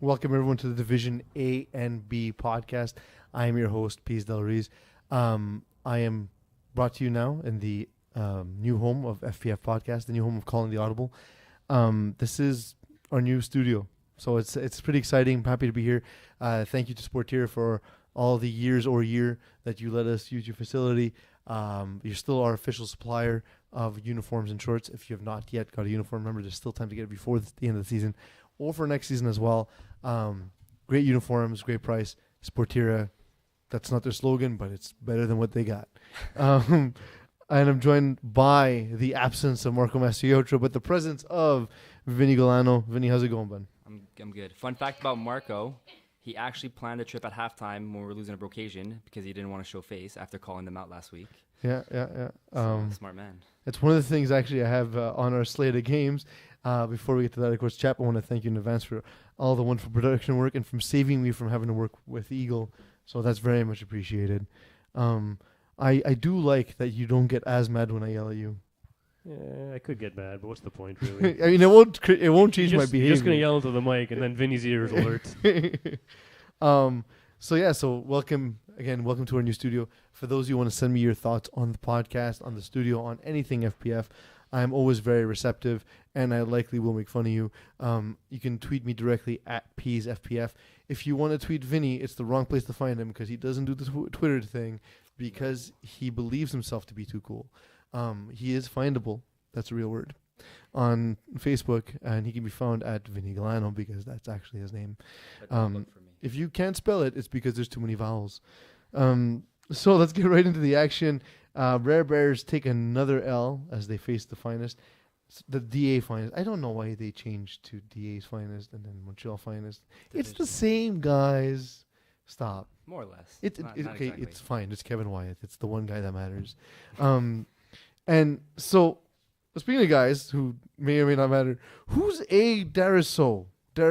Welcome everyone to the Division A and B podcast. I am your host, Piz Del Ruiz. I am brought to you now in the new home of FPF Podcast, the new home of Calling the Audible. This is our new studio, so it's pretty exciting. I'm happy to be here. Thank you to Sportiera for all the year that you let us use your facility. You're still our official supplier of uniforms and shorts. If you have not yet got a uniform, remember there's still time to get it before the end of the season or for next season as well. Great uniforms, great price. Sportiera, that's not their slogan, but it's better than what they got. And I'm joined by the absence of Marco Mastriotro, but the presence of Vinny Galano. Vinny, how's it going, bud? I'm good. Fun fact about Marco, he actually planned a trip at halftime when we were losing a Brocasian because he didn't want to show face after calling them out last week. Yeah. Smart man. It's one of the things actually I have on our slate of games. Before we get to that, of course, Chap, I want to thank you in advance for all the wonderful production work and from saving me from having to work with Eagle. So that's very much appreciated. I do like that you don't get as mad when I yell at you. Yeah, I could get mad, but what's the point, really? I mean, it won't change my behavior. You're just going to yell into the mic, and then Vinny's ears will hurt. So welcome to our new studio. For those of you who want to send me your thoughts on the podcast, on the studio, on anything FPF, I'm always very receptive, and I likely will make fun of you. You can tweet me directly at PSFPF. If you want to tweet Vinny, it's the wrong place to find him because he doesn't do the Twitter thing because he believes himself to be too cool. He is findable. That's a real word. On Facebook, and he can be found at Vinny Galano because that's actually his name. If you can't spell it, it's because there's too many vowels. So let's get right into the action. Rare Bears take another L as they face the Finest. The DA Finest. I don't know why they changed to DA's Finest and then Montreal Finest. It's the same guys. Stop. More or less. Okay, exactly. it's fine. It's Kevin Wyeth. It's the one guy that matters. And so, speaking of guys who may or may not matter, who's A. Dariso? I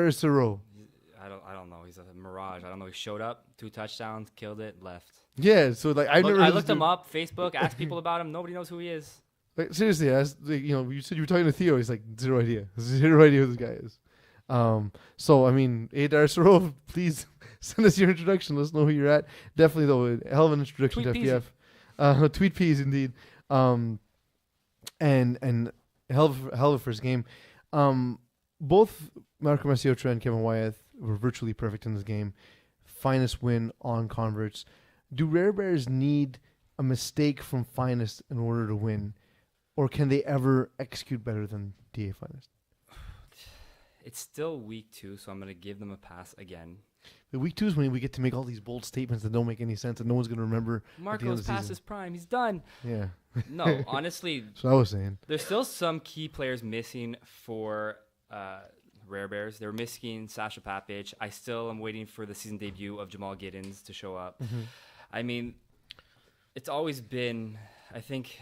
don't know. He's a mirage. I don't know. He showed up, 2 touchdowns, killed it, left. Yeah, so like I looked him up, Facebook, asked people about him. Nobody knows who he is. Like, seriously, you said you were talking to Theo. He's like, zero idea who this guy is. So I mean, A. Dariso, please send us your introduction. Let us know who you're at. Definitely though, a hell of an introduction Tweet to FPF. Tweet P's indeed. And hell of a first game. Both Marco Mastriotro and Kevin Wyeth were virtually perfect in this game. Finest win on converts. Do Rare Bears need a mistake from Finest in order to win? Or can they ever execute better than DA Finest? It's still week 2, so I'm going to give them a pass again. The week 2 is when we get to make all these bold statements that don't make any sense and no one's going to remember. Marco's past his prime. He's done. Yeah. No, honestly. That's what I was saying. There's still some key players missing for Rare Bears. They're missing Sasha Papic. I still am waiting for the season debut of Jamal Giddens to show up. Mm-hmm. I mean, it's always been, I think,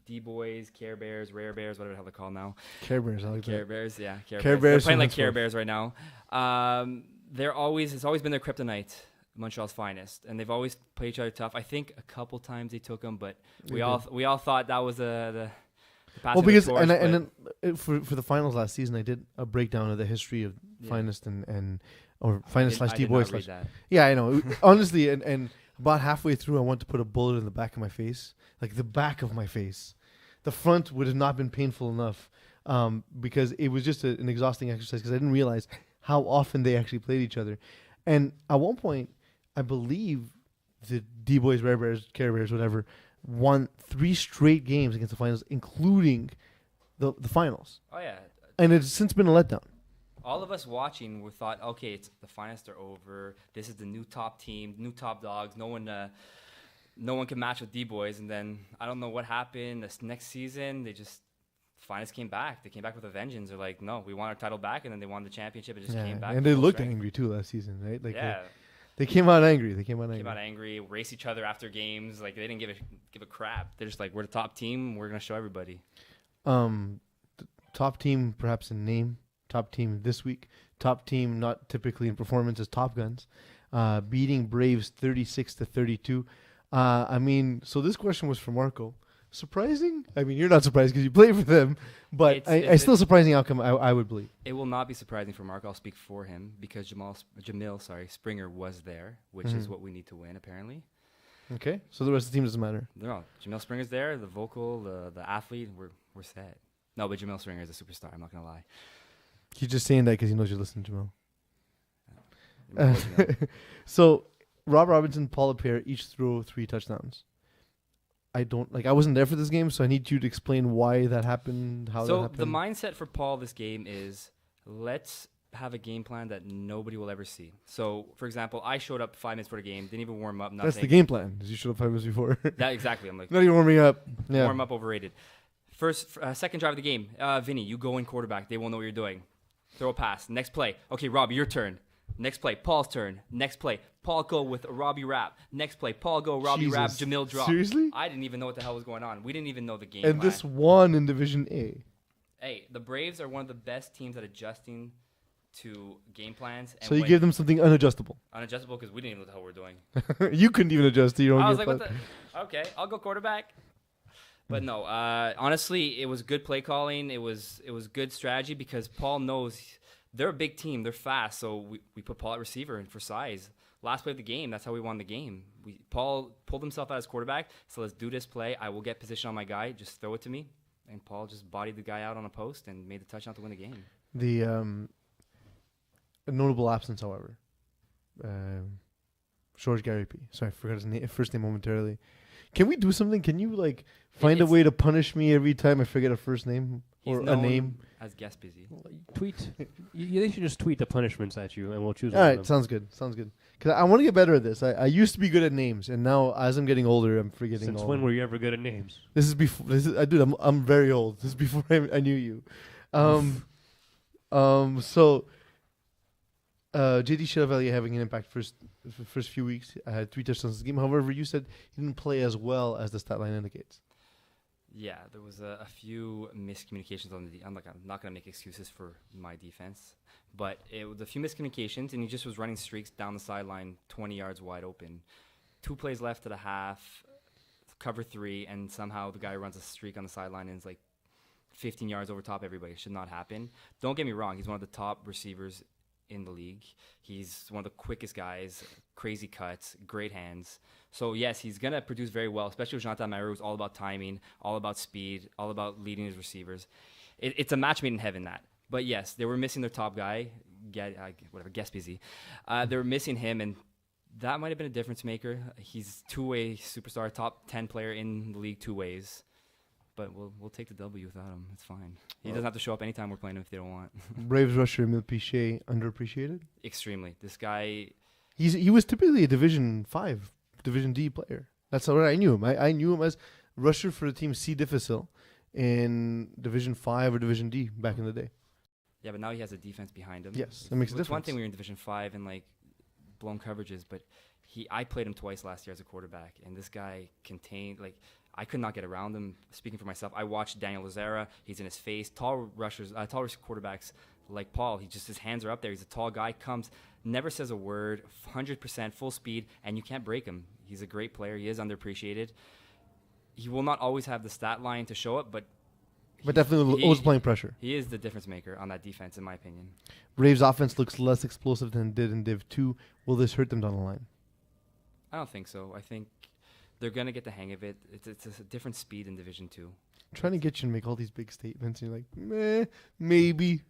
D-Boys, Care Bears, Rare Bears, whatever the hell they're called now. Care Bears, I like Care that. Bears, yeah. Care Bears. They're playing like Care Bears right now. It's always been their kryptonite, Montreal's Finest, and they've always played each other tough. I think a couple times they took them, but we all thought that was the well, because then for the finals last season, I did a breakdown of the history of Finest or Finest / D-Boys. Yeah, I know. Honestly, and about halfway through, I wanted to put a bullet in the back of my face, like the back of my face. The front would have not been painful enough because it was just an exhausting exercise because I didn't realize how often they actually played each other. And at one point, I believe the D-Boys, Rare Bears, Care Bears, whatever, won 3 straight games against the finals, including the finals. Oh, yeah. And it's since been a letdown. All of us watching, we thought, okay, it's the Finest are over. This is the new top team, new top dogs. No one can match with D-Boys. And then I don't know what happened. This next season, Finest came back. They came back with a vengeance. They're like, no, we want our title back. And then they won the championship and just came back. And they looked angry too last season, right? Like yeah. They came out angry. Came out angry, race each other after games. Like, they didn't give a crap. They're just like, we're the top team. We're going to show everybody. Top team, perhaps in name. Top team this week. Top team, not typically in performance, as Top Guns. Beating Braves 36-32. So this question was for Marco. surprising. I mean, you're not surprised because you play for them, but it's still surprising outcome. I would believe it will not be surprising for Mark. I'll speak for him because Jamil Springer was there, which is what we need to win apparently. Okay, so the rest of the team doesn't matter. No, Jamil Springer's there. The vocal, the athlete, we're set. No, but Jamil Springer is a superstar. I'm not gonna lie. He's just saying that because he knows you're listening, Jamil. Yeah. So Rob Robinson, Paul LaPierre each threw 3 touchdowns. I wasn't there for this game, so I need you to explain why that happened, how that happened. So the mindset for Paul this game is let's have a game plan that nobody will ever see. So, for example, I showed up 5 minutes for the game, didn't even warm up, nothing. That's the game plan. You showed up 5 minutes before. That exactly. I'm like, not even warming up. Yeah. Warm up overrated. Second drive of the game. Vinny, you go in quarterback. They won't know what you're doing. Throw a pass. Next play. Okay, Robbie, your turn. Next play, Paul's turn. Next play, Paul go with a Robbie wrap. Next play, Paul go, Robbie wrap, Jamil drop. Seriously? I didn't even know what the hell was going on. We didn't even know the game. And this won in Division A. Hey, the Braves are one of the best teams at adjusting to game plans. And so you give them something unadjustable. Unadjustable because we didn't even know what the hell we were doing. You couldn't even adjust to your own I was game like, plan. okay, I'll go quarterback. But no, honestly, it was good play calling. It was good strategy because Paul knows they're a big team. They're fast, so we put Paul at receiver and for size. Last play of the game, that's how we won the game. Paul pulled himself out as quarterback, so let's do this play. I will get position on my guy. Just throw it to me. And Paul just bodied the guy out on a post and made the touchdown to win the game. The a notable absence, however. George Gary P. Sorry, I forgot his first name momentarily. Can we do something? Can you find a way to punish me every time I forget a first name or a name? As guest busy. Tweet. They should just tweet the punishments at you, and we'll choose. All right, sounds good. Because I want to get better at this. I used to be good at names, and now as I'm getting older, I'm forgetting. Since when were you ever good at names? This is before. Dude, I'm very old. This is before I knew you. So. JD Chevalier having an impact first few weeks. I had 3 touchdowns this game. However, you said he didn't play as well as the stat line indicates. Yeah, there was a few miscommunications on the. I'm not gonna make excuses for my defense, but it was a few miscommunications, and he just was running streaks down the sideline, 20 yards wide open. 2 plays left at a half, cover 3, and somehow the guy runs a streak on the sideline and is 15 yards over top everybody. It should not happen. Don't get me wrong; he's one of the top receivers in the league. He's one of the quickest guys, crazy cuts, great hands. So yes, he's going to produce very well, especially with Jonathan Maru, who's all about timing, all about speed, all about leading his receivers. It's a match made in heaven, that. But yes, they were missing their top guy, Gaspizzi. They were missing him, and that might have been a difference maker. He's two-way superstar, top 10 player in the league 2 ways. But we'll take the W without him. It's fine. He doesn't have to show up anytime we're playing him if they don't want. Braves rusher Emile Piché, underappreciated? Extremely. This guy... He was typically a Division 5, Division D player. That's how I knew him. I knew him as rusher for the team C. Difficile in Division 5 or Division D back in the day. Yeah, but now he has a defense behind him. Yes, that makes a difference. It's one thing we were in Division 5 and blown coverages, but I played him twice last year as a quarterback, and this guy contained... I could not get around him. Speaking for myself, I watched Daniel Lazara. He's in his face. Tall quarterbacks like Paul. His hands are up there. He's a tall guy. Comes, never says a word. 100% full speed, and you can't break him. He's a great player. He is underappreciated. He will not always have the stat line to show it, but definitely always playing pressure. He is the difference maker on that defense, in my opinion. Braves' offense looks less explosive than it did in Div 2. Will this hurt them down the line? I don't think so. I think they're going to get the hang of it. It's a different speed in Division 2. I'm trying to get you to make all these big statements, and you're like, meh, maybe.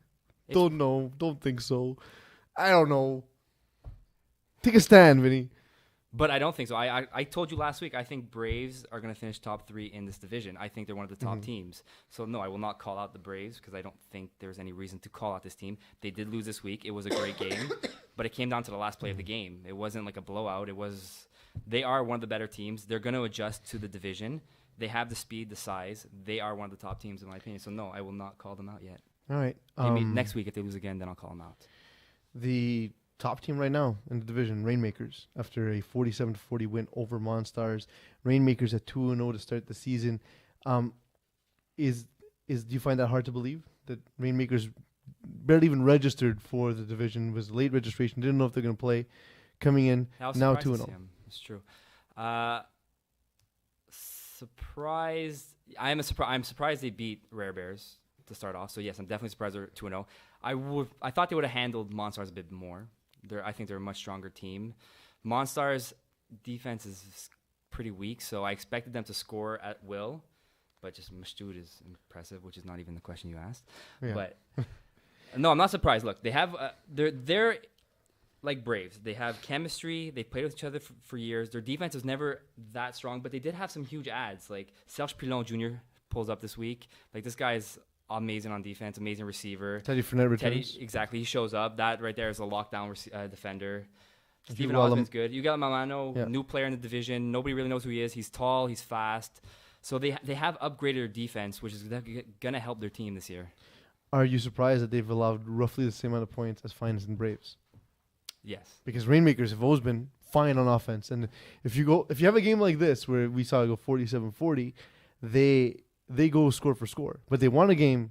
Don't know. Don't think so. I don't know. Take a stand, Vinny. But I don't think so. I told you last week, I think Braves are going to finish top 3 in this division. I think they're one of the top teams. So, no, I will not call out the Braves because I don't think there's any reason to call out this team. They did lose this week. It was a great game, but it came down to the last play of the game. It wasn't like a blowout. They are one of the better teams. They're going to adjust to the division. They have the speed, the size. They are one of the top teams, in my opinion. So, no, I will not call them out yet. All right. Maybe next week, if they lose again, then I'll call them out. The top team right now in the division, Rainmakers, after a 47-40 win over Monstars. Rainmakers at 2-0 to start the season. Do you find that hard to believe that Rainmakers barely even registered for the division, was late registration, didn't know if they're going to play, coming in now 2-0? It's true. surprised. I'm surprised they beat Rare Bears to start off. So yes, I'm definitely surprised they're 2-0. I thought they would have handled Monstars a bit more. I think they're a much stronger team. Monstars defense is pretty weak, so I expected them to score at will, but just Mashtood is impressive, which is not even the question you asked. Yeah. But no, I'm not surprised. Look, they have they're like Braves. They have chemistry. They played with each other for years. Their defense was never that strong, but they did have some huge ads. Like Serge Pilon Jr. pulls up this week. Like this guy is amazing on defense, amazing receiver. Teddy Fournette returns. Exactly. He shows up. That right there is a lockdown defender. And Steven Osmond's good. You got Milano, new player in the division. Nobody really knows who he is. He's tall. He's fast. So they have upgraded their defense, which is going to help their team this year. Are you surprised that they've allowed roughly the same amount of points as Finest and Braves? Yes. Because Rainmakers have always been fine on offense. And if you have a game like this where we saw it go 47-40, they go score for score. But they won a game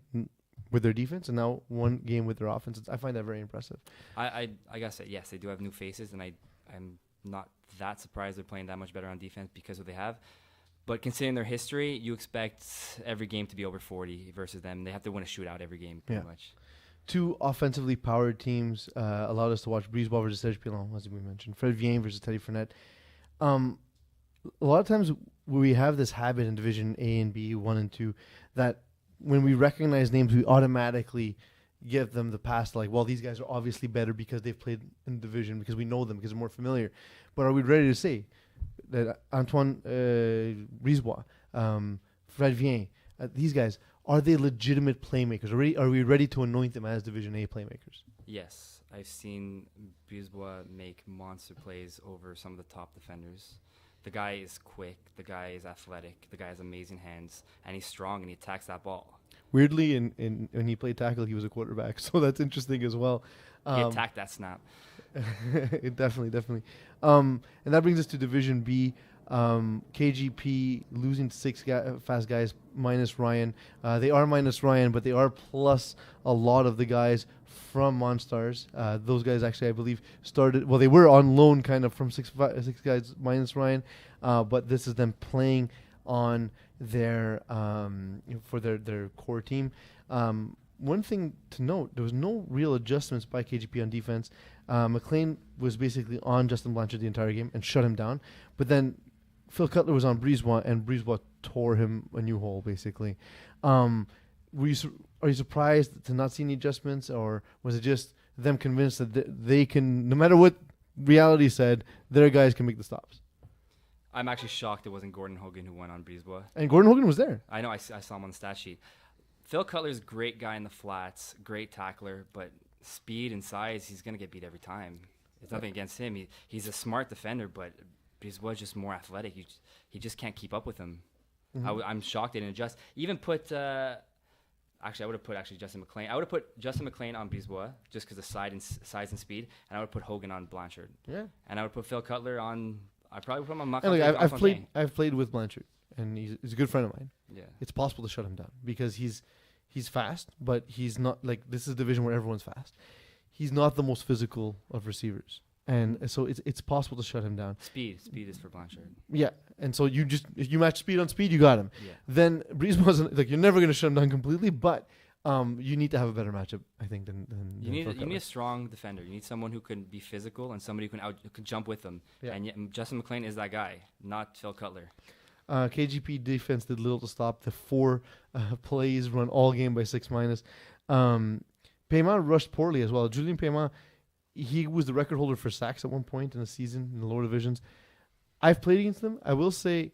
with their defense and now one game with their offense. I find that very impressive. I gotta say, yes, they do have new faces, and I'm not that surprised they're playing that much better on defense because of what they have. But considering their history, you expect every game to be over 40 versus them. They have to win a shootout every game, pretty much. Two offensively powered teams allowed us to watch Brisebois versus Serge Pilon, as we mentioned. Fred Vien versus Teddy Fournette. A lot of times we have this habit in Division A and B, 1 and 2, that when we recognize names, we automatically give them the pass. Like, well, these guys are obviously better because they've played in the division, because we know them, because they're more familiar. But are we ready to say that Antoine Brisebois, Fred Vien, these guys, are they legitimate playmakers? Are we ready to anoint them as Division A playmakers? Yes. I've seen Brisebois make monster plays over some of the top defenders. The guy is quick. The guy is athletic. The guy has amazing hands, and he's strong, and he attacks that ball. Weirdly, when he played tackle, he was a quarterback, so that's interesting as well. He attacked that snap. Definitely. And that brings us to Division B. KGP losing 6 fast guys minus Ryan. They are minus Ryan, but they are plus a lot of the guys from Monstars. Those guys actually, I believe, started. Well, they were on loan, kind of, from six guys minus Ryan, but this is them playing on their for their core team. One thing to note: there was no real adjustments by KGP on defense. McLean was basically on Justin Blanchard the entire game and shut him down, but then Phil Cutler was on Brisebois, and Brisebois tore him a new hole, basically. Are you surprised to not see any adjustments, or was it just them convinced that they can, no matter what reality said, their guys can make the stops? I'm actually shocked it wasn't Gordon Hogan who went on Brisebois. And Gordon Hogan was there. I know, I saw him on the stat sheet. Phil Cutler's a great guy in the flats, great tackler, but speed and size, he's going to get beat every time. It's nothing against him. He's a smart defender, but Brisebois just more athletic. He just can't keep up with him. Mm-hmm. I'm shocked they didn't adjust. Even put... Actually, I would have put Justin McLean. I would have put Justin McLean on Brisebois just because of size and speed, and I would put Hogan on Blanchard. Yeah. And I would put Phil Cutler on. I probably put him on. I've played with Blanchard, and he's a good friend of mine. Yeah. It's possible to shut him down because he's fast, but he's not like, this is a division where everyone's fast. He's not the most physical of receivers. And so it's possible to shut him down. Speed is for Blanchard. Yeah, and so if you match speed on speed, you got him. Yeah. Then Breeze wasn't like, you're never going to shut him down completely, but you need to have a better matchup, I think, than you need a strong defender. You need someone who can be physical and somebody who can jump with them. Yeah. And yet Justin McLean is that guy, not Phil Cutler. KGP defense did little to stop the 4 plays run all game by 6 minus. Paiement rushed poorly as well. Julien Paiement, he was the record holder for sacks at one point in the season in the lower divisions. I've played against them. I will say,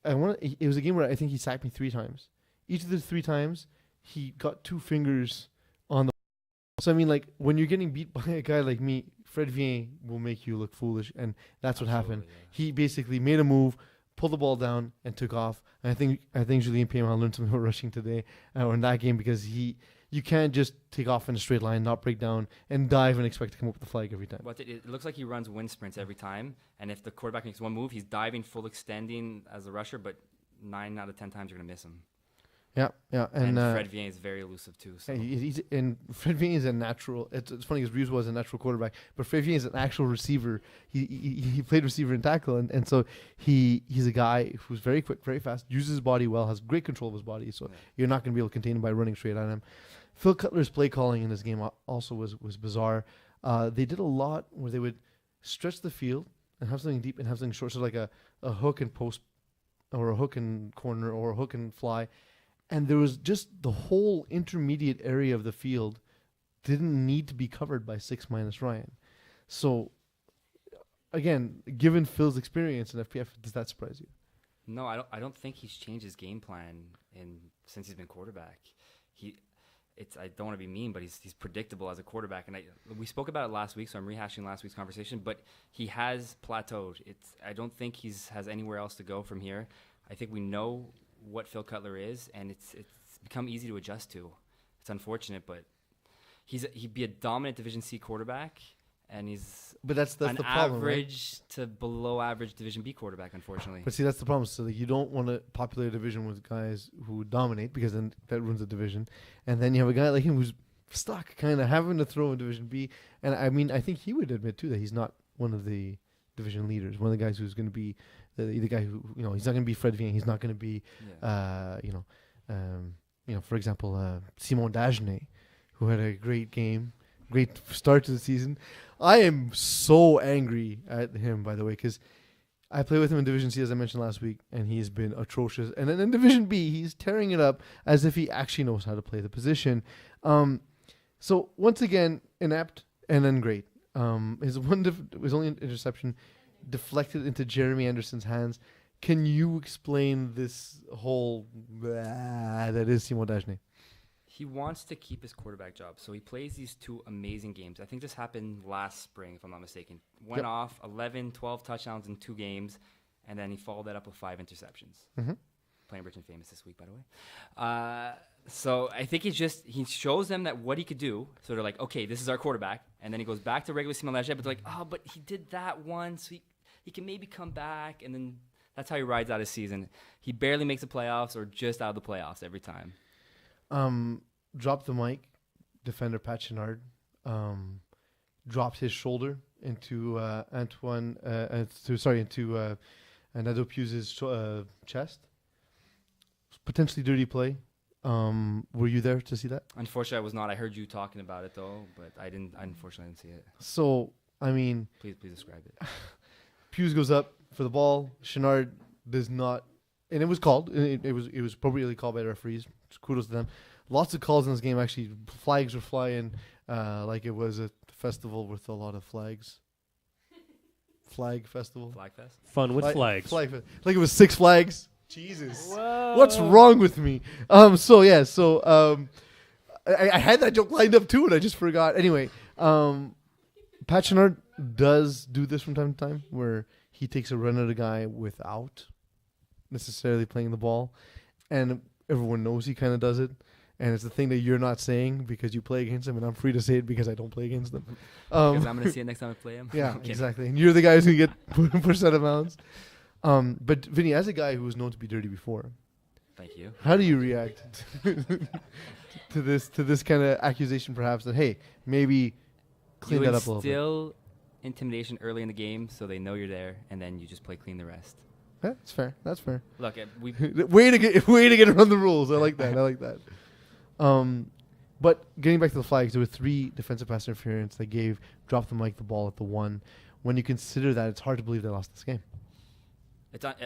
it was a game where I think he sacked me 3 times. Each of the 3 times, he got 2 fingers on the. So I mean, like, when you're getting beat by a guy like me, Fred Vien will make you look foolish, and that's what happened. Yeah. He basically made a move, pulled the ball down, and took off. And I think Julien Paiement learned something about rushing today or in that game, because you can't just take off in a straight line, not break down, and dive and expect to come up with the flag every time. But it looks like he runs wind sprints every time, and if the quarterback makes one move, he's diving full extending as a rusher, but 9 out of 10 times you're going to miss him. Yeah, yeah, And Fred Viens is very elusive too. So. and Fred Viens is a natural. It's funny because Reeves was a natural quarterback, but Fred Viens is an actual receiver. He played receiver and tackle, and so he's a guy who's very quick, very fast, uses his body well, has great control of his body. So you're not going to be able to contain him by running straight at him. Phil Cutler's play calling in this game also was bizarre. They did a lot where they would stretch the field and have something deep and have something short, so like a hook and post, or a hook and corner, or a hook and fly. And there was just the whole intermediate area of the field didn't need to be covered by 6- Ryan. So, again, given Phil's experience in FPF, does that surprise you? No, I don't think he's changed his game plan since he's been quarterback. I don't want to be mean, but he's predictable as a quarterback. And we spoke about it last week, so I'm rehashing last week's conversation. But he has plateaued. I don't think he has anywhere else to go from here. I think we know what Phil Cutler is, and it's become easy to adjust to. It's unfortunate, but he'd be a dominant Division C quarterback, and that's the problem, average, right? To below average Division B quarterback, unfortunately. But see, that's the problem. So you don't want to populate a division with guys who dominate, because then that ruins the division. And then you have a guy like him who's stuck, kind of having to throw in Division B. And I mean, I think he would admit too that he's not one of the division leaders, one of the guys who's going to be the guy who, he's not going to be Fred Viens. He's not going to be, for example, Simon Dagenet, who had a great game, great start to the season. I am so angry at him, by the way, because I played with him in Division C, as I mentioned last week, and he's been atrocious. And then in Division B, he's tearing it up as if he actually knows how to play the position. So once again, inept and then great. His only interception deflected into Jeremy Anderson's hands. Can you explain this whole that is Simon Dagenet? He wants to keep his quarterback job, so he plays these two amazing games. I think this happened last spring, if I'm not mistaken. Went off 11, 12 touchdowns in 2 games, and then he followed that up with 5 interceptions. Mm-hmm. Playing Rich and Famous this week, by the way. So I think he shows them that what he could do. So they're like, okay, this is our quarterback. And then he goes back to regular Simon Dagenet, but they're like, but he did that once. So he can maybe come back. And then that's how he rides out his season. He barely makes the playoffs or just out of the playoffs every time. Dropped the mic. Defender Pat Chenard dropped his shoulder into Nadeau Pugh's chest. Potentially dirty play. Were you there to see that? Unfortunately, I was not. I heard you talking about it though, but I unfortunately didn't see it. So I mean, please describe it. Pugh goes up for the ball. Chenard does not, and it was called. It was appropriately called by the referees. Kudos to them. Lots of calls in this game. Actually, flags were flying like it was a festival with a lot of flags. Flag festival. Flag fest. Fun with flags. Like it was Six Flags. Jesus. Whoa. What's wrong with me? I had that joke lined up too, and I just forgot. Anyway, Pat Chenard does do this from time to time, where he takes a run at a guy without necessarily playing the ball, and everyone knows he kind of does it. And it's the thing that you're not saying because you play against him, and I'm free to say it because I don't play against them. Because I'm going to see it next time I play him? Yeah, exactly. And you're the guys who get pushed out of bounds. But Vinny, as a guy who was known to be dirty before, thank you. How do you react to this kind of accusation, perhaps that maybe clean that up a little bit? Still intimidation early in the game, so they know you're there, and then you just play clean the rest. Yeah, that's fair. That's fair. Look, way to get around the rules. I like that. But getting back to the flags, there were 3 defensive pass interference that dropped the mic the ball at the 1. When you consider that, it's hard to believe they lost this game.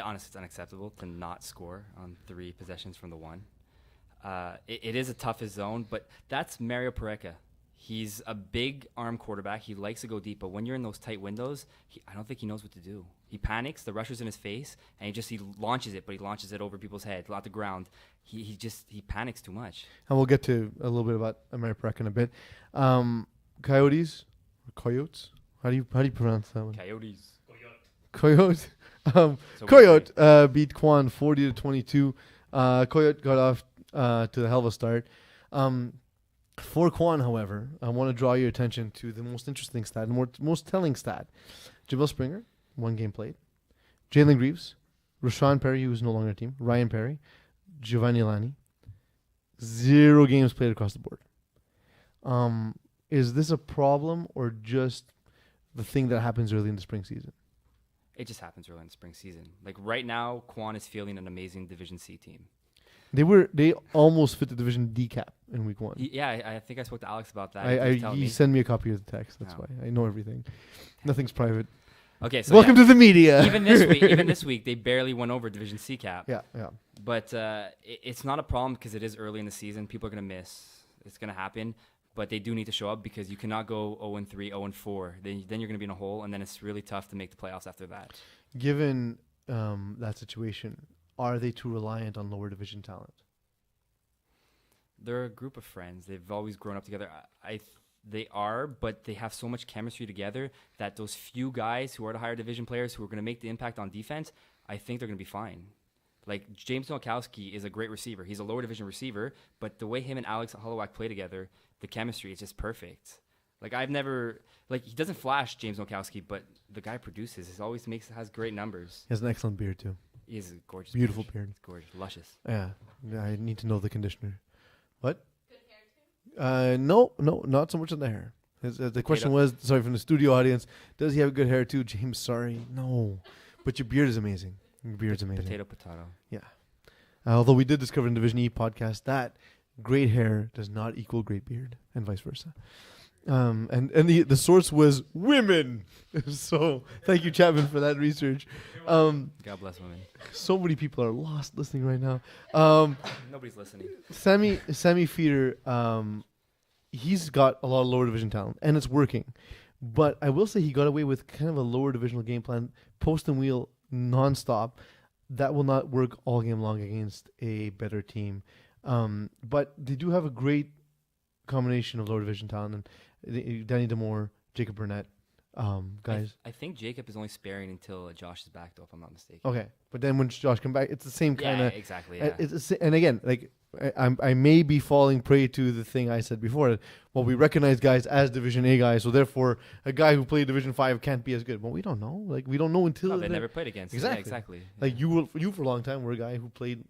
Honestly, it's unacceptable to not score on 3 possessions from the 1. It is a toughest zone, but that's Mario Pareca. He's a big arm quarterback. He likes to go deep, but when you're in those tight windows, I don't think he knows what to do. He panics, the rusher's in his face, and he launches it, but he launches it over people's heads, not the ground. He panics too much. And we'll get to a little bit about Mario Pareca in a bit. Coyotes? How do you pronounce that one? Coyote. Coyote beat Quan 40-22. Coyote got off to the hell of a start. For Quan, however, I want to draw your attention to the most interesting stat, the most telling stat. Jabril Springer, 1 game played. Jalen Greaves, Rashawn Perry, who's no longer on the team, Ryan Perry, Giovanni Lani, 0 games played across the board. Is this a problem or just the thing that happens early in the spring season? It just happens early in the spring season. Like right now, Quan is fielding an amazing Division C team. They almost fit the Division D cap in week 1. I think I spoke to Alex about that. He sent me a copy of the text. That's why I know everything. Nothing's private. Okay, so welcome to the media. Even this week, they barely went over Division C cap. Yeah. But it's not a problem because it is early in the season. People are gonna miss. It's gonna happen. But they do need to show up because you cannot go 0-3, 0-4. Then you're gonna be in a hole, and then it's really tough to make the playoffs after that. Given that situation, are they too reliant on lower division talent? They're a group of friends. They've always grown up together. They are, but they have so much chemistry together that those few guys who are the higher division players who are going to make the impact on defense, I think they're going to be fine. Like James Nowakowski is a great receiver. He's a lower division receiver, but the way him and Alex Holowak play together, the chemistry is just perfect. Like he doesn't flash James Nowakowski, but the guy produces. Has great numbers. He has an excellent beard too. He has a gorgeous, beautiful beard. It's gorgeous, luscious. Yeah, I need to know the conditioner. What? Good hair too? No, not so much on the hair. The question was, sorry, from the studio audience, does he have good hair too? James, sorry, no, but your beard is amazing. Your beard's amazing. Potato. Yeah. Although we did discover in Division E podcast that great hair does not equal great beard, and vice versa. And the source was women. So thank you, Chapman, for that research. God bless women. So many people are lost listening right now. Nobody's listening. Sammy Feeder, he's got a lot of lower division talent, and it's working. But I will say he got away with kind of a lower divisional game plan, post and wheel nonstop. That will not work all game long against a better team. But they do have a great combination of lower division talent, and Danny Demore, Jacob Burnett, guys. I think Jacob is only sparing until Josh is back, though, if I'm not mistaken. Okay, but then when Josh comes back, it's the same kind of. Yeah, exactly. Yeah. And again, like I may be falling prey to the thing I said before. Well, we recognize guys as Division A guys, so therefore a guy who played Division 5 can't be as good. Well, we don't know. Like we don't know until they never played against. Exactly. Yeah, exactly. Like you for a long time were a guy who played,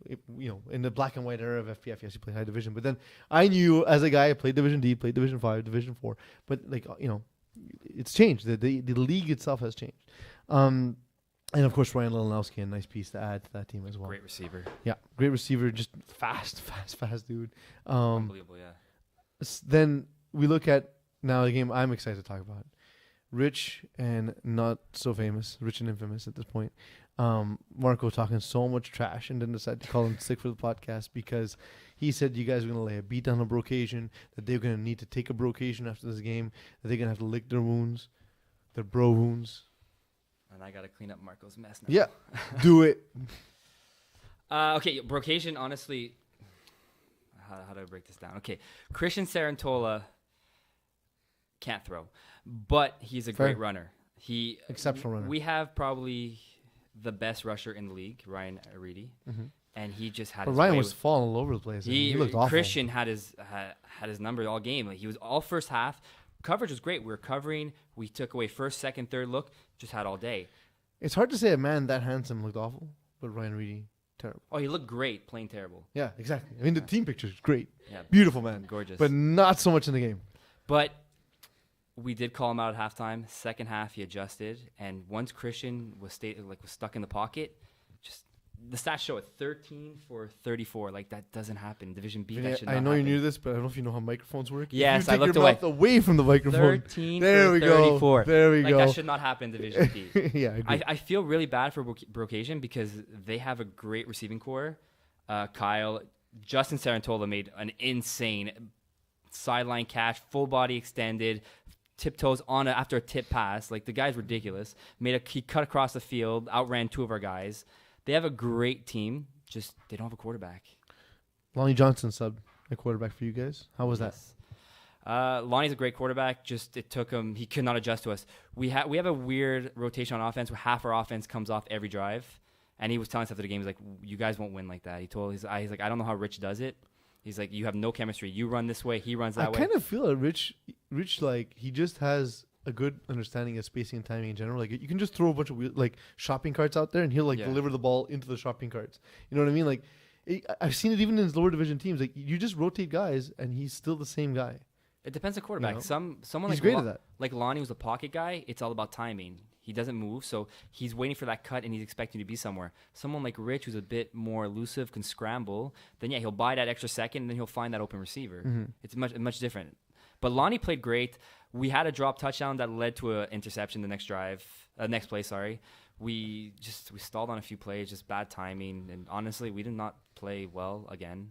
in the black and white era of FPF. Yes, you played high division, but then I knew you as a guy who played Division D, played Division 5, Division 4. But it's changed. The league itself has changed. And of course, Ryan Lelanowski, a nice piece to add to that team as well. Great receiver. Yeah, great receiver, just fast dude. Unbelievable, yeah. Then we look at now the game I'm excited to talk about. Rich and not so famous, rich and infamous at this point. Marco talking so much trash and then decided to call him sick for the podcast because he said you guys are going to lay a beat down on Brocation, that they're going to need to take a Brocation after this game, that they're going to have to lick their wounds, their bro wounds. And I got to clean up Marco's mess now. Yeah, do it. Okay, Brocation, honestly, how do I break this down? Okay, Christian Sarantola can't throw, but he's a great runner. Exceptional runner. We have probably the best rusher in the league, Ryan Aridi, and he just had. But Ryan was falling all over the place. He looked awful. Christian had his number all game. Like he was all first half. Coverage was great. We were covering. We took away first, second, third look. Just had all day. It's hard to say a man that handsome looked awful, but Ryan Reedy, terrible. Oh, he looked great, playing terrible. Yeah, exactly. I mean, the team picture is great. Yeah, beautiful man, gorgeous, but not so much in the game. But we did call him out at halftime. Second half, he adjusted, and once Christian was stuck in the pocket, just the stats show it 13 for 34. Like that doesn't happen. Division B. That should not I know happen. you knew this, but I don't know if you know how microphones work. Yes, I looked your mouth away from the microphone. 13 there for we 34. Go. There we go. That should not happen in Division B. Yeah, I feel really bad for Brocation because they have a great receiving core. Justin Sarantola made an insane sideline catch, full body extended, tiptoes after a tip pass. Like the guy's ridiculous. He cut across the field, outran two of our guys. They have a great team. Just they don't have a quarterback. Lonnie Johnson subbed a quarterback for you guys. How was that? Lonnie's a great quarterback. Just it took him. He could not adjust to us. We have a weird rotation on offense where half our offense comes off every drive. And he was telling us after the game, he's like, "You guys won't win like that." He's like, "I don't know how Rich does it." He's like, "You have no chemistry. You run this way, he runs that way." I kind of feel that Rich, like he just has a good understanding of spacing and timing in general. Like you can just throw a bunch of shopping carts out there, and he'll deliver the ball into the shopping carts. You know what I mean? Like I've seen it even in his lower division teams. Like you just rotate guys, and he's still the same guy. It depends on quarterback. know? Someone He's like great at that. like Lonnie was a pocket guy. It's all about timing. He doesn't move, so he's waiting for that cut and he's expecting to be somewhere. Someone like Rich, who's a bit more elusive, can scramble. Then he'll buy that extra second and then he'll find that open receiver. Mm-hmm. It's much different. But Lonnie played great. We had a drop touchdown that led to an interception the next play. Sorry, we stalled on a few plays, just bad timing, and honestly, we did not play well again.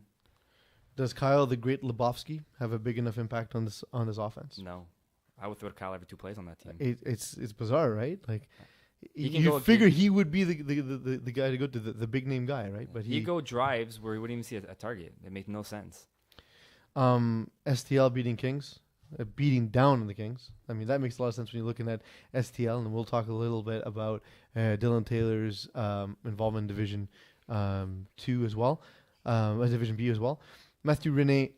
Does Kyle the Great Lebowski have a big enough impact on this offense? No. I would throw Kyle every 2 plays on that team. It's bizarre, right? Like He can you go figure he would be the guy to go to, the big name guy, right? But he'd go drives where he wouldn't even see a target. It made no sense. STL beating Kings, beating down the Kings. I mean, that makes a lot of sense when you're looking at STL, and we'll talk a little bit about Dylan Taylor's involvement in Division 2 as well, Division B as well. Matthew Rene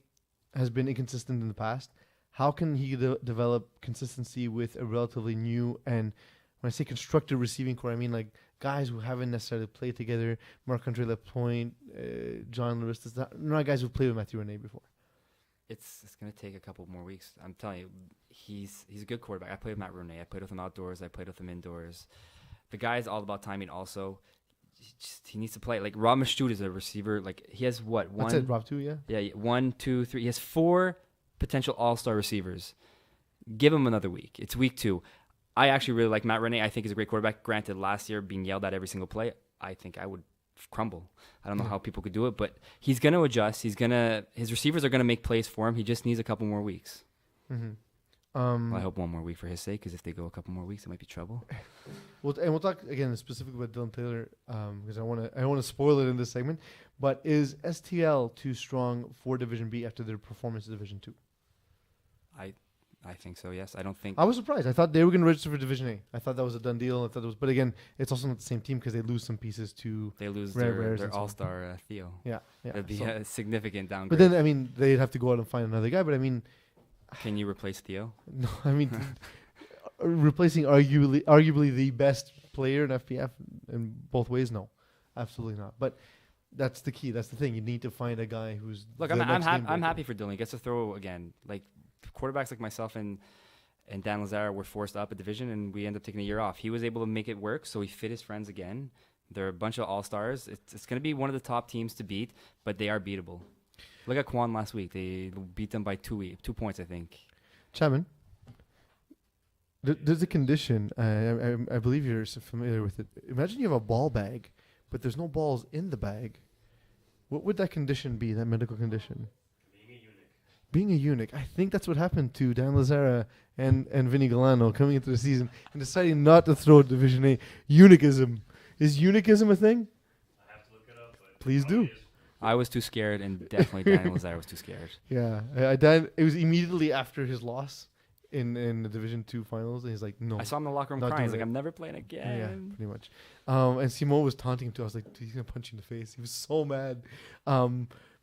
has been inconsistent in the past. How can he develop consistency with a relatively new, and when I say constructed receiving core, I mean like guys who haven't necessarily played together? Marc-Andre Lapointe, John Lewis, not guys who've played with Matthew Rene before. It's going to take a couple more weeks. I'm telling you, he's a good quarterback. I played with Matt Rene. I played with him outdoors. I played with him indoors. The guy is all about timing also. He needs to play. Like Rob Mastute is a receiver. Like he has what? That's it, Rob too, yeah? Yeah, 1, 2, 3. He has 4 potential all-star receivers. Give him another week. It's week 2. I actually really like Matt Rene. I think he's a great quarterback. Granted, last year being yelled at every single play, I think I would crumble. I don't know how people could do it, but he's going to adjust. His receivers are going to make plays for him. He just needs a couple more weeks. Mm-hmm. Well, I hope 1 more week for his sake, because if they go a couple more weeks, it might be trouble. We'll talk again specifically about Dylan Taylor, because I want to spoil it in this segment. But is STL too strong for Division B after their performance in Division 2? I think so, yes. I don't think... I was surprised. I thought they were going to register for Division A. I thought that was a done deal. But again, it's also not the same team because they lose some pieces to... They lose Rares their and so on. all-star Theo. Yeah. That'd be a significant downgrade. But then, I mean, they'd have to go out and find another guy. But I mean... Can you replace Theo? No, I mean, replacing arguably the best player in FPF in both ways, no. Absolutely not. But that's the key. That's the thing. You need to find a guy who's... Look, I'm happy for Dylan. He gets to throw again. Like, quarterbacks like myself and Dan Lazara were forced up a division, and we end up taking a year off. He was able to make it work, so he fit his friends again. They're a bunch of all-stars. It's going to be one of the top teams to beat, but they are beatable. Look at Kwan last week. They beat them by 2 points, I think. Chapman, there's a condition. I believe you're familiar with it. Imagine you have a ball bag, but there's no balls in the bag. What would that condition be, that medical condition? Being a eunuch. I think that's what happened to Dan Lazara and Vinny Galano coming into the season and deciding not to throw Division A. Eunuchism. Is eunuchism a thing? I have to look it up. But Please do. I was too scared, and definitely Dan Lazara was too scared. Yeah. It was immediately after his loss in the Division 2 finals, and he's like, no. I saw him in the locker room Not crying. He's doing like, it. I'm never playing again. Yeah, pretty much. And Simone was taunting him too. I was like, dude, he's gonna punch you in the face. He was so mad.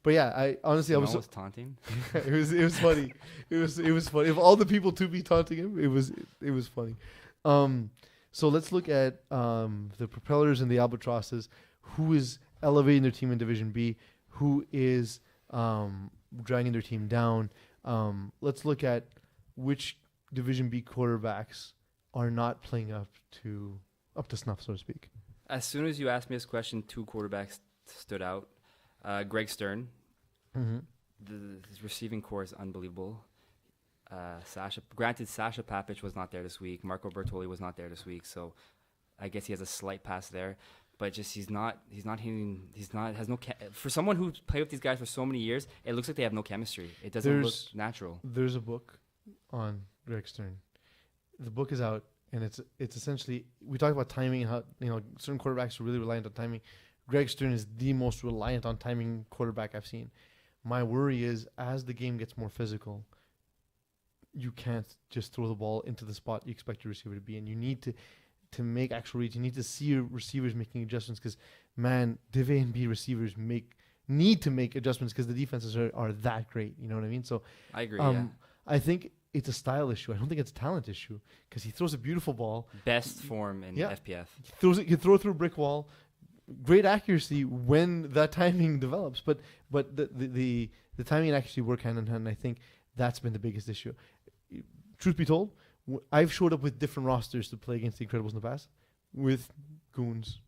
But yeah, I honestly Simone I was taunting. it was funny. It was funny. Of all the people to be taunting him, it was funny. So let's look at the Propellers and the Albatrosses. Who is elevating their team in Division B? Who is dragging their team down? Let's look at which Division B quarterbacks are not playing up to snuff, so to speak. As soon as you asked me this question, 2 quarterbacks stood out. Greg Stern. Mm-hmm. His receiving core is unbelievable. Sasha Papic was not there this week. Marco Bertoli was not there this week, so I guess he has a slight pass there. But just he's not hitting. For someone who's played with these guys for so many years, it looks like they have no chemistry. It doesn't look natural. There's a book on Greg Stern. The book is out, and it's essentially, we talk about timing and how certain quarterbacks are really reliant on timing. Greg Stern is the most reliant on timing quarterback I've seen. My worry is, as the game gets more physical, you can't just throw the ball into the spot you expect your receiver to be in. You need to make actual reads. You need to see your receivers making adjustments, because, man, Div A and B receivers need to make adjustments because the defenses are that great. You know what I mean? So I agree. Yeah. I think it's a style issue. I don't think it's a talent issue, because he throws a beautiful ball. Best form in FPF. He throw it through a brick wall. great accuracy when that timing develops. But the timing and accuracy work hand in hand. I think that's been the biggest issue. Truth be told, I've showed up with different rosters to play against the Incredibles in the past, with goons.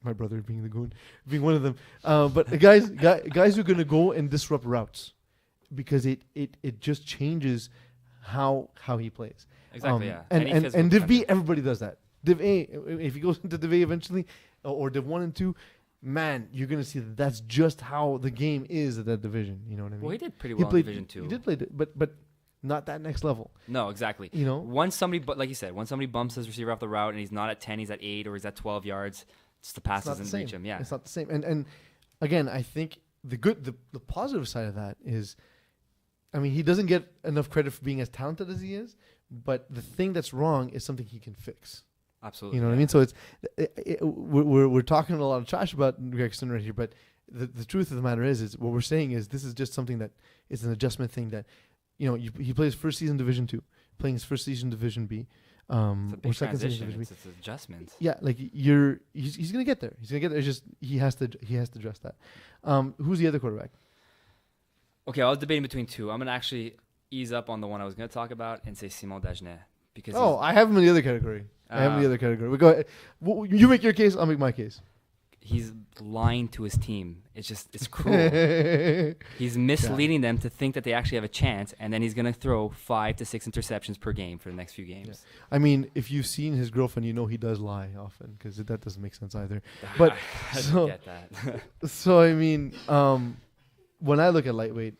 My brother being the goon, being one of them. But guys who are gonna go and disrupt routes, because it just changes how he plays. Exactly. Yeah. And Div B, everybody does that. Div A, if he goes into Div A eventually, or Div 1 and 2, man, you're gonna see that's just how the game is at that division. You know what I mean? Well, he did pretty well in Division 2. He did play, but not that next level. No, exactly. You know, once somebody, like you said, once somebody bumps his receiver off the route and he's not at 10, he's at 8, or he's at 12 yards, just the pass doesn't reach him. Yeah, it's not the same. And again, I think the positive side of that is, I mean, he doesn't get enough credit for being as talented as he is, but the thing that's wrong is something he can fix. Absolutely. You know what I mean? So we're talking a lot of trash about Gregson right here, but the truth of the matter is what we're saying is this is just something that is an adjustment thing that, you know, he plays first season Division 2, playing his first season Division B. It's a big or second season transition. Division B. It's adjustments. Yeah, like he's gonna get there. He's gonna get there. It's just he has to address that. Who's the other quarterback? Okay, I was debating between two. I'm gonna actually ease up on the one I was gonna talk about and say Simon Dagenet, because I have him in the other category. We go ahead. You make your case. I'll make my case. he's lying to his team. It's cruel. He's misleading them to think that they actually have a chance, and then he's going to throw 5 to 6 interceptions per game for the next few games. Yeah. I mean, if you've seen his girlfriend, you know he does lie often, because that doesn't make sense either. But I don't get that. So I mean, when I look at lightweight,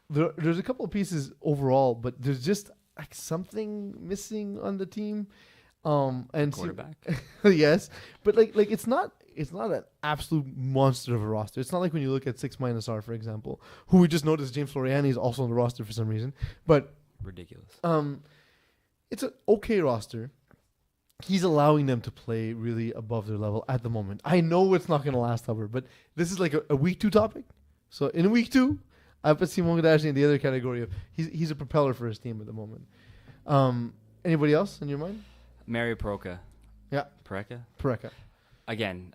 there's a couple of pieces overall, but there's just like something missing on the team. And quarterback. Yes, but like it's not an absolute monster of a roster. It's not like when you look at 6-R, for example, who we just noticed James Floriani is also on the roster for some reason. But ridiculous. It's an okay roster. He's allowing them to play really above their level at the moment. I know it's not going to last ever, but this is like a week 2 topic. So in week 2, I put Simon Gadashi in the other category of he's a propeller for his team at the moment. Anybody else in your mind? Mario Peroka. Yeah. Pereka. Again,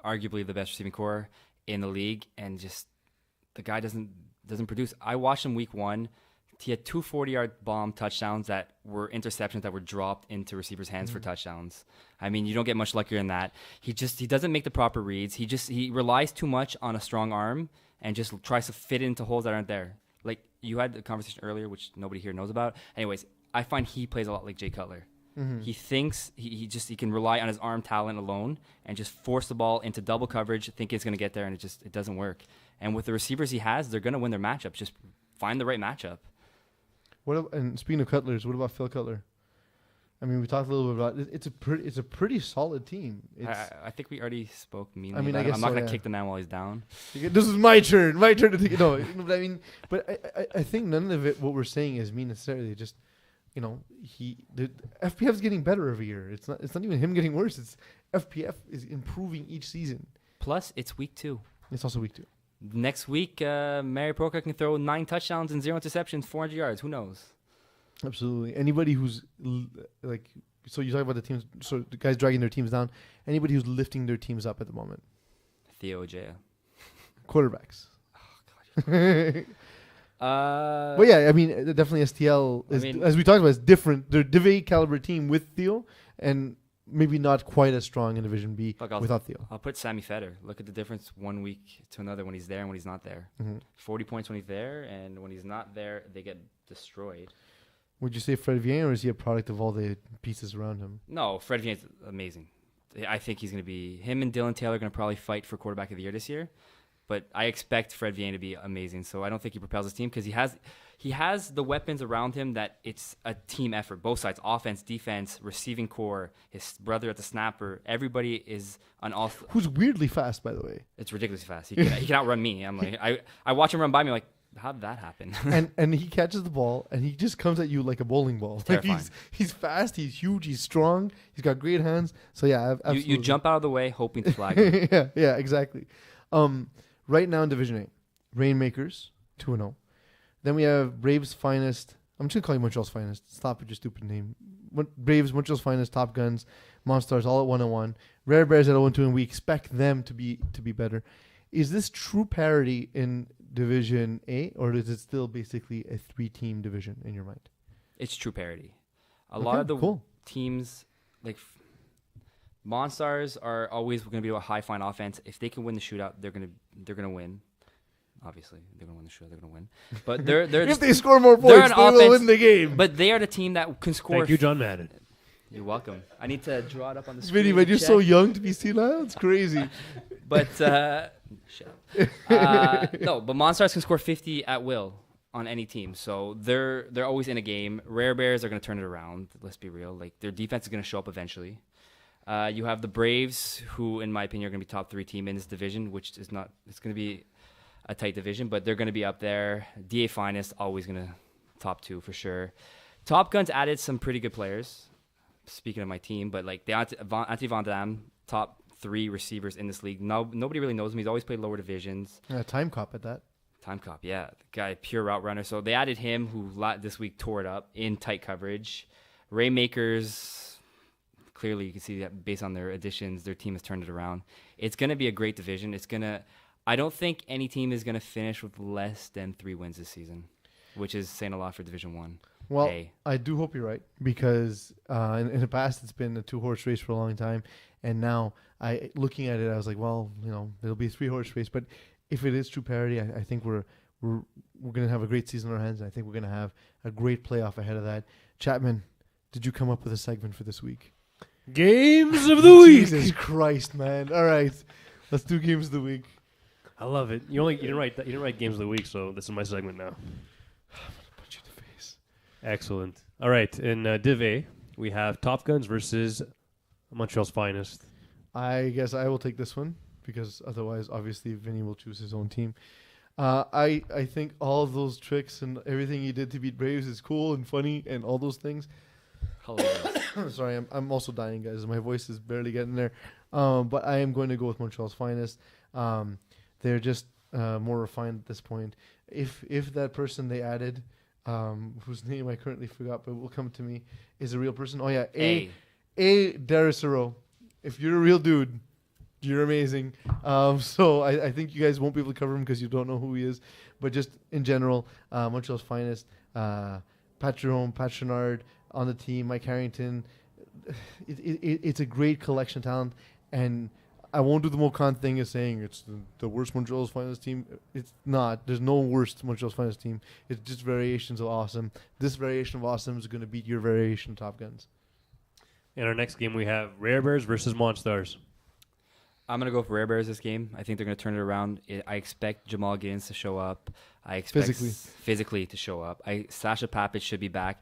arguably the best receiving core in the league, and just the guy doesn't produce. I watched him week 1. He had 2 40-yard bomb touchdowns that were interceptions that were dropped into receivers' hands for touchdowns. I mean, you don't get much luckier than that. He doesn't make the proper reads. He relies too much on a strong arm and just tries to fit into holes that aren't there. Like you had the conversation earlier, which nobody here knows about. Anyways, I find he plays a lot like Jay Cutler. Mm-hmm. He thinks he can rely on his arm talent alone and just force the ball into double coverage, think it's going to get there, and it doesn't work. And with the receivers he has, they're going to win their matchups. Just find the right matchup. And speaking of Cutlers, what about Phil Cutler? I mean, we talked a little bit about it. It's a pretty solid team. I think we already spoke meanly. I mean, I'm not going to kick the man while he's down. This is my turn. My turn to take it. No, but I mean, I think none of it. What we're saying is mean necessarily. Just the FPF is getting better every year. It's not even him getting worse. It's FPF is improving each season. Plus, it's week 2. It's also week 2. Next week, Mario Peroka can throw 9 touchdowns and 0 interceptions, 400 yards. Who knows? Absolutely. Anybody who's so you talk about the teams, so the guys dragging their teams down. Anybody who's lifting their teams up at the moment. Theo Ojea. Quarterbacks. Oh God. But yeah, I mean, definitely STL is, as we talked about, is different. They're Div A caliber team with Theo, and maybe not quite as strong in Division B without Theo. I'll put Sammy Feder. Look at the difference 1 week to another when he's there and when he's not there. Mm-hmm. 40 points when he's there, and when he's not there, they get destroyed. Would you say Fred Vienne, or is he a product of all the pieces around him? No, Fred Vienne's amazing. I think he's going to be... Him and Dylan Taylor are going to probably fight for quarterback of the year this year. But I expect Fred Vienne to be amazing. So I don't think he propels his team because he has the weapons around him that it's a team effort. Both sides, offense, defense, receiving core, his brother at the snapper. Everybody is on all... Who's weirdly fast, by the way. It's ridiculously fast. He can outrun me. I'm like, I watch him run by me like, how did that happen? and he catches the ball and he just comes at you like a bowling ball. Like he's fast, he's huge, he's strong, he's got great hands. So yeah, absolutely. You jump out of the way hoping to flag him. yeah, exactly. Right now in Division 8, Rainmakers 2-0. Then we have Braves Finest. I'm just gonna call you Montreal's Finest. Stop with your stupid name. Braves, Montreal's Finest, Top Guns, Monstars all at 1-1. Rare Bears at 0-2, and we expect them to be better. Is this true parity in Division A, or is it still basically a 3-team division in your mind? It's true parity. A lot of the teams, like Monstars, are always going to be a high flying offense. If they can win the shootout, they're gonna win. Obviously, they're going to win the shootout. They're going to win. But they're if they score more points, they will win the game. But they are the team that can score. Thank you, John Madden. You're welcome. I need to draw it up on the screen. Vinny, but you're so young to be senile. It's crazy. But shut up. No, but Monstars can score 50 at will on any team, so they're always in a game. Rare Bears are going to turn it around. Let's be real; like their defense is going to show up eventually. You have the Braves, who, in my opinion, are going to be top 3 team in this division, which is not. It's going to be a tight division, but they're going to be up there. DA Finest always going to top 2 for sure. Top Guns added some pretty good players. Speaking of my team, but like Anthony Van Dam, top 3 receivers in this league. Nobody really knows him. He's always played lower divisions. Time Cop at that. Time Cop, yeah. The guy, pure route runner. So they added him, who this week tore it up in tight coverage. Rainmakers, clearly you can see that based on their additions, their team has turned it around. It's going to be a great division. I don't think any team is going to finish with less than 3 wins this season, which is saying a lot for Division 1. Well, I do hope you're right, because in the past it's been a 2-horse race for a long time, and now looking at it, I was like, well, there'll be a 3-horse race. But if it is true parity, I think we're going to have a great season on our hands. And I think we're going to have a great playoff ahead of that. Chapman, did you come up with a segment for this week? Games of the week. Jesus Christ, man! All right, let's do games of the week. I love it. You didn't write games of the week, so this is my segment now. Punch you in the face. Excellent. All right, in Div A, we have Top Guns versus Montreal's Finest. I guess I will take this one, because otherwise, obviously, Vinny will choose his own team. I think all of those tricks and everything he did to beat Braves is cool and funny and all those things. Hilarious. Sorry, I'm also dying, guys. My voice is barely getting there. But I am going to go with Montreal's Finest. They're just more refined at this point. If that person they added, whose name I currently forgot, but will come to me, is a real person. Oh yeah, A Daricero. If you're a real dude, you're amazing. So I think you guys won't be able to cover him because you don't know who he is. But just in general, Montreal's Finest, Pat Chenard on the team, Mike Harrington. It's a great collection of talent, and I won't do the Mokan thing of saying it's the worst Montreal's Finest team. It's not. There's no worst Montreal's Finest team. It's just variations of awesome. This variation of awesome is going to beat your variation of Top Guns. In our next game, we have Rare Bears versus Monstars. I'm going to go for Rare Bears this game. I think they're going to turn it around. I expect Jamal Giddens to show up. I expect physically to show up. Sasha Papich should be back.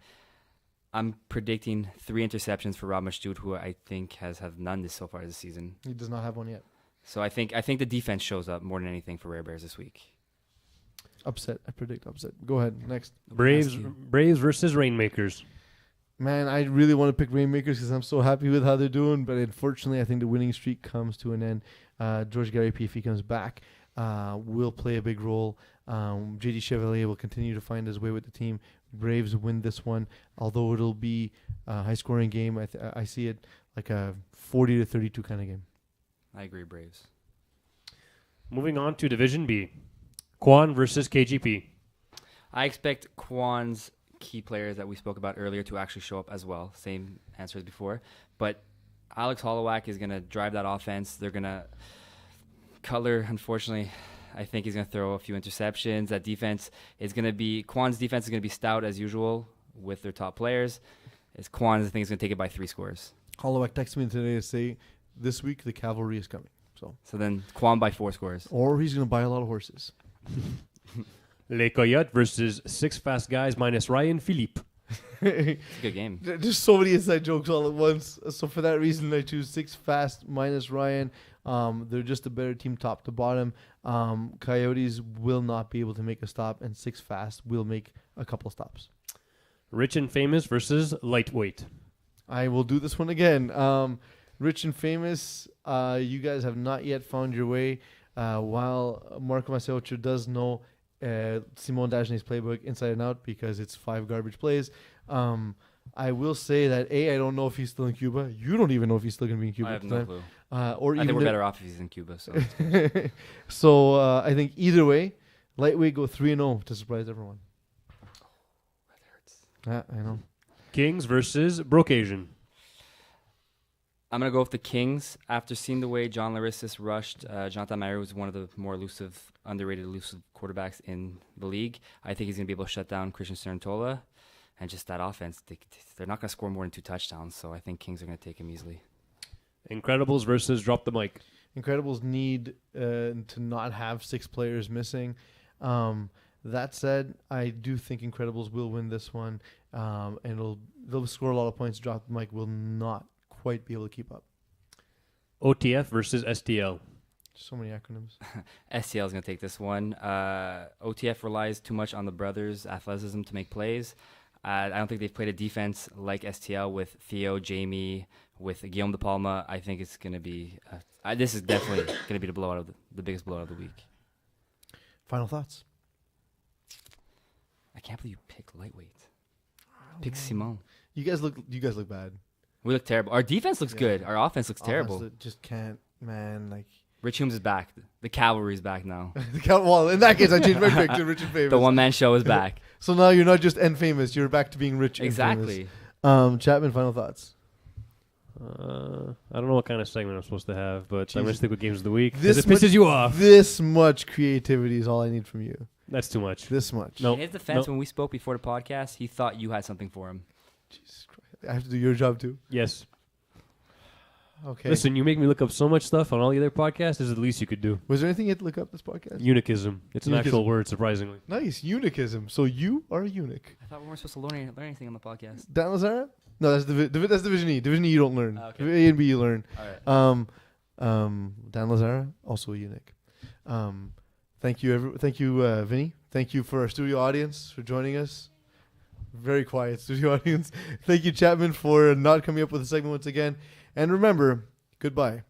I'm predicting 3 interceptions for Rob Mashdood, who I think has none so far this season. He does not have one yet. So I think the defense shows up more than anything for Rare Bears this week. Upset. I predict upset. Go ahead. Next. Braves versus Rainmakers. Man, I really want to pick Rainmakers because I'm so happy with how they're doing. But unfortunately, I think the winning streak comes to an end. George Gary P, if he comes back, will play a big role. JD Chevalier will continue to find his way with the team. Braves win this one, although it'll be a high-scoring game. I see it like a 40-32 kind of game. I agree, Braves. Moving on to Division B, Quan versus KGP. I expect Quan's key players that we spoke about earlier to actually show up as well. Same answer as before. But Alex Hollowak is going to drive that offense. They're going to color, unfortunately. I think he's going to throw a few interceptions. That defense is going to be Quan's defense is going to be stout as usual with their top players. Quan's, I think, is going to take it by 3 scores. Hollowak texted me today to say this week the cavalry is coming. So then Quan by 4 scores. Or he's going to buy a lot of horses. Les Coyotes versus 6 fast guys minus Ryan Philippe. It's a good game. There's so many inside jokes all at once. So for that reason, I choose 6 fast minus Ryan. They're just a better team top to bottom. Coyotes will not be able to make a stop, and 6 fast will make a couple stops. Rich and Famous versus Lightweight. I will do this one again. Rich and Famous, you guys have not yet found your way. While Marco Masiocho does know Simon Dagenet's playbook inside and out because it's 5 garbage plays. I will say that I don't know if he's still in Cuba. You don't even know if he's still going to be in Cuba. I at have the no time. clue. Or I even think we're if- better off if he's in Cuba. So So I think either way, lightweight go 3-0 to surprise everyone. that hurts. I know. Kings versus Broke Asian. I'm gonna go with the Kings. After seeing the way John Larissis rushed Jonathan Mayer, who's one of the more underrated elusive quarterbacks in the league. I think he's gonna be able to shut down Christian Cerantola, and just that offense. They're not gonna score more than 2 touchdowns, so I think Kings are gonna take him easily. Incredibles versus Drop the Mic. Incredibles need to not have 6 players missing. That said, I do think Incredibles will win this one, and they'll score a lot of points. Drop the Mic will not quite be able to keep up. OTF versus STL. So many acronyms. STL is going to take this one. OTF relies too much on the brothers' athleticism to make plays. I don't think they've played a defense like STL with Theo, Jamie, with Guillaume De Palma. I think it's going to be this is definitely going to be the biggest blowout of the week. Final thoughts. I can't believe you picked lightweight. Pick Simon. You guys look bad. We look terrible. Our defense looks good. Our offense looks terrible. Offense just can't, man. Like Rich Humes is back. The cavalry's back now. well, in that case, I changed my pick to Rich and Famous. The one-man show is back. So now you're not just and famous. You're back to being rich. Exactly. And famous. Chapman, final thoughts. I don't know what kind of segment I'm supposed to have, but I'm going to Jeez. stick with Games of the Week. This This pisses you off. This much creativity is all I need from you. That's too much. This much. No. In his defense, when we spoke before the podcast, he thought you had something for him. Jesus Christ. I have to do your job too. Yes. Okay. Listen, you make me look up so much stuff on all the other podcasts. This is the least you could do. Was there anything you had to look up this podcast? Unicism. It's an Unicism. actual word, surprisingly. Nice. Eunuchism. So you are a eunuch. I thought we weren't supposed to learn anything on the podcast. Dan Lazara? No, that's that's Division E. Division E you don't learn. Okay. A and B you learn. All right. Dan Lazara, also a eunuch. Thank you, Vinny. Thank you for our studio audience for joining us. Very quiet studio audience. Thank you, Chapman, for not coming up with a segment once again. And remember, goodbye.